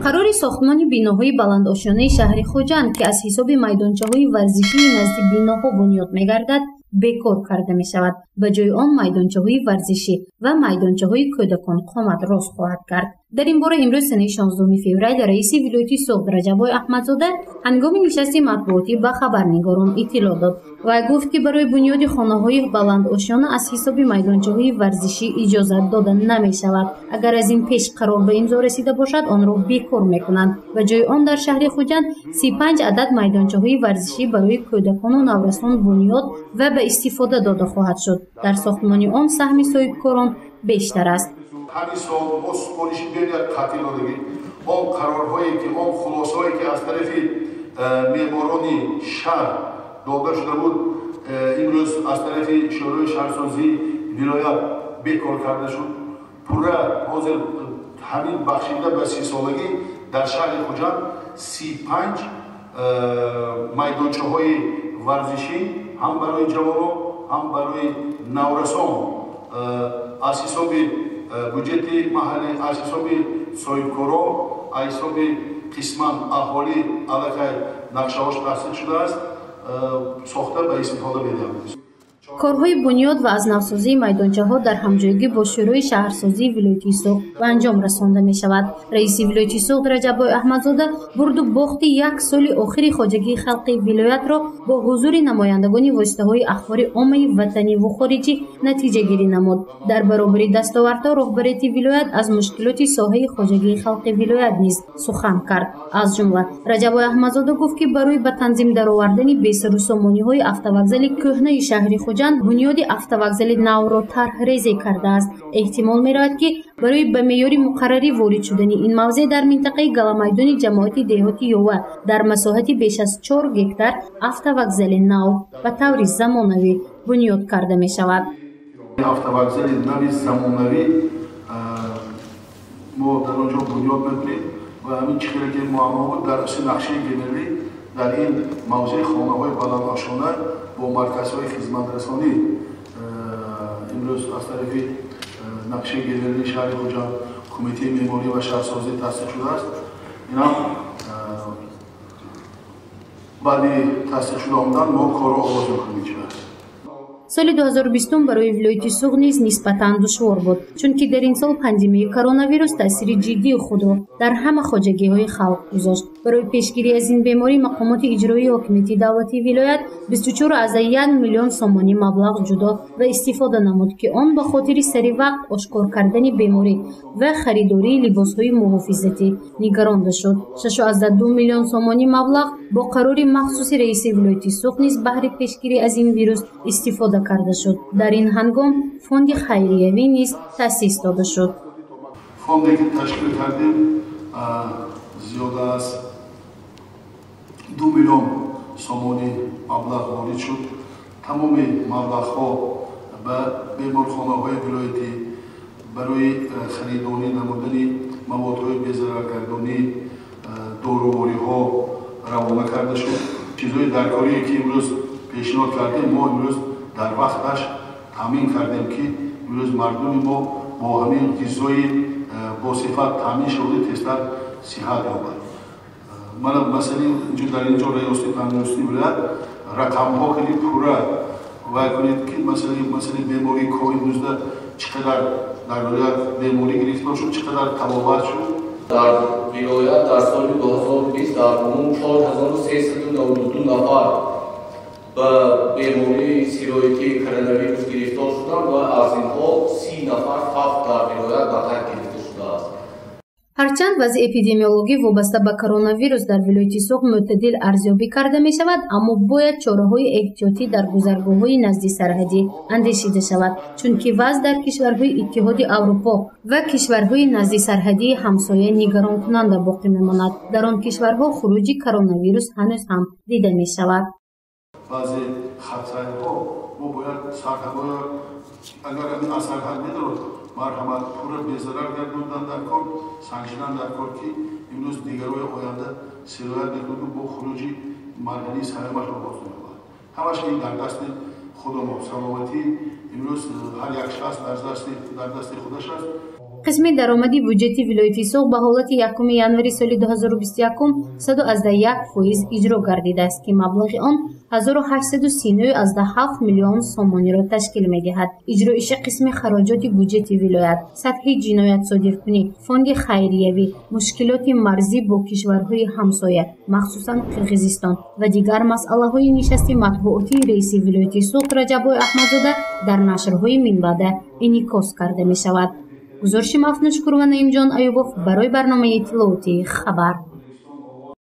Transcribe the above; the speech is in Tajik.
қарори сохтмони биноҳои баландошонаи шаҳри Хоҷанд, ки аз ҳисоби майдончаҳои варзишии назди биноҳо бунёд мегардад, бекор карда мешавад. ба ҷои он майдончаҳои варзишӣ ва майдончаҳои кӯдакон қоматрост хоҳад кард. дар ин бора имрӯз санаи 16 феврал раиси вилояти Соғд Раҷаббой Аҳмадзода ҳангоми нишасти матбуотӣ ба хабарнигорон иттилоъ дод. вай гуфт, ки барои бунёди хонаҳои баландошона аз ҳисоби майдончаҳои варзишӣ иҷозат дода намешавад. агар аз ин пеш қарор ба имзо расида бошад, онро бекор мекунанд. ба ҷои он дар шаҳри Хоҷанд 35 адад майдончаҳои варзишӣ барои кӯдакону наврасон бунёд ва ба истифода дода хоҳад шуд. дар сохтмони он саҳми соҳибкорон бештар аст. ҳамин сол мо супориши беяд қатъи додагӣ он қарорҳое ки он хулосаҳое ки аз тарафи меъморони шаҳр дода шуда буд, имрӯз аз тарафи шӯрои шаҳрсозии вилоят бекор карда шуд. пурра ҳозир ҳамин бахшида ба 30 солагӣ дар шаҳри Хоҷанд 35 майдончаҳои варзишӣ ҳам барои ҷавонон ҳам барои наврасон аз ҳисоби бюджети маҳаллӣ, аз ҳисоби соҳибкорон, аз ҳисоби қисман аҳолӣ аллакай нақшаҳош таҳсис шудааст, сохта ба истифода медиҳанд. корҳои бунёд ва аз навсозии майдончаҳо дар ҳамҷойгӣ бо шӯрои шаҳрсозии вилояти Соғд ба анҷом расонда мешавад. раиси вилояти Соғд Раҷаббой Аҳмадзода бурду бохти як соли охири хоҷагии халқи вилоятро бо ҳузури намояндагони воситаҳои ахбори оммаи ватаниву хориҷӣ натиҷагирӣ намуд. дар баробари дастовардҳо роҳбарияти вилоят аз мушкилоти соҳаи хоҷагии халқи вилоят низ сухан кард. аз ҷумла Раҷаббой Аҳмадзода гуфт, ки барои ба танзим даровардани бесару сомониҳои автовокзали кӯҳнаи шаҳри Хоҷанд бунёди автовокзали навро тарҳрезӣ кардааст. эҳтимол меравад, ки барои ба меъёри муқаррарӣ ворид шудани ин мавзеъ дар минтақаи галамайдони ҷамоати деҳоти Ёва дар масоҳати беш аз 4 гектар автовокзали нав ба таври замонавӣ бунёд карда мешавад. автовокзали нави замонавӣ мо дар онҷо бунёд мекунем ва ҳамин чӣ хеле ки муаммо буд дар асли нақшаи генералӣ дар ин мавзеъи хонаҳои баландошона бо марказҳои хизматрасонӣ имрӯз аз тарафи нақшаи генералии шаҳри Хоҷанд кумитаи меъморӣ ва шаҳрсозӣ таъсис шудааст. инам баъди таъсис шуда омадан мо корро оғоз мекунем чунааст. соли 2020 барои вилояти Соғд низ нисбатан душвор буд, чунки дар ин сол пандемияи коронавирус таъсири ҷиддии худро дар ҳама хоҷагиҳои халқ гузошт. барои пешгирӣ аз ин беморӣ мақомоти иҷроии ҳокимияти давлати вилоят 24,1 миллион сомонӣ маблағ ҷудо ва истифода намуд, ки он ба хотири саривақт ошкор кардани беморӣ ва харидории либосҳои муҳофизатӣ нигаронда шуд. 6,2 миллион сомонӣ маблағ бо қарори махсуси раиси вилояти Соғд низ баҳри пешгирӣ аз ин вирус истифода карда шуд. дар ин ҳангом фонди хайриявӣ низ таъсис дода шуд. фонде ки ташкил кардем зиёда аз 2 миллион сомонӣ маблағ ворид шуд. тамоми маблағҳо ба беморхонаҳои вилоятӣ барои харидорӣ намудани маводҳои безараргардонӣ, дорувориҳо равона карда шуд. чизҳои даркорие ки имрӯз пешниҳод кардем, мо имрӯз дар вақташ таъмин кардем, ки имрӯз мардуми мо бо ҳамин ғизои босифат таъмин шаводи тезтар сиҳат ёбад. мана масъалаи дар инҷо раёсати тандурустии вилоят рақамҳо хеле пурра вай кунед, ки масъалаи бемории COVID-19 чӣ қадар дар вилоят беморӣ гирифтор шуд, чӣ қадар табобат шуд. дар вилоят дар соли 2020 дар умум 4392 нафар ба бемории сироятии коронавирус гирифтор шуданд ва аз инҳо 30 нафар фавқ дар вилоят ба қайд гирифта шудааст. ҳарчанд вазъи эпидемиологӣ вобаста ба коронавирус дар вилояти Соғд мӯътадил арзёбӣ карда мешавад, аммо бояд чораҳои эҳтиётӣ дар гузаргоҳҳои назди сарҳадӣ андешида шавад, чунки вазъ дар кишварҳои Иттиҳоди Аврупо ва кишварҳои назди сарҳадии ҳамсоя нигаронкунанда боқӣ мемонад. дар он кишварҳо хуруҷи коронавирус ҳанӯз ҳам дида мешавад. баъзе хатсайҳо мо бояд сарҳадҳоро агар аз сарҳад медорад марҳамат пурра безарар гардонидан дар кор, санҷидан дар кор, ки имрӯз дигарои оянда сироят мекунем бо хуруҷи марҳилаи саҳимашро боз меёбад. ҳамаш ин дар дасти худамо. саломатӣ имрӯз ҳар як шахс дар дасти худаш аст. қисми даромади бюджети вилояти Суғд ба ҳолати 1 январи соли 2021 111% иҷро гардидааст ки маблағи он 1839.7 миллион сомониро ташкил медиҳад. иҷроиши қисми хароҷоти бюджети вилоят, сатҳи ҷиноятсодиркунӣ, фонди хайриявӣ, мушкилоти марзӣ бо кишварҳои ҳамсоя, махсусан Қирғизистон ва дигар масъалаҳои нишасти матбуотии раиси вилояти Суғд Раҷаббой Аҳмадзода дар нашрҳои минбаъда инъикос карда мешавад. гузориши Мафнун Шукурова, Наимҷон Аюбов барои барномаи иттилоотии Хабар.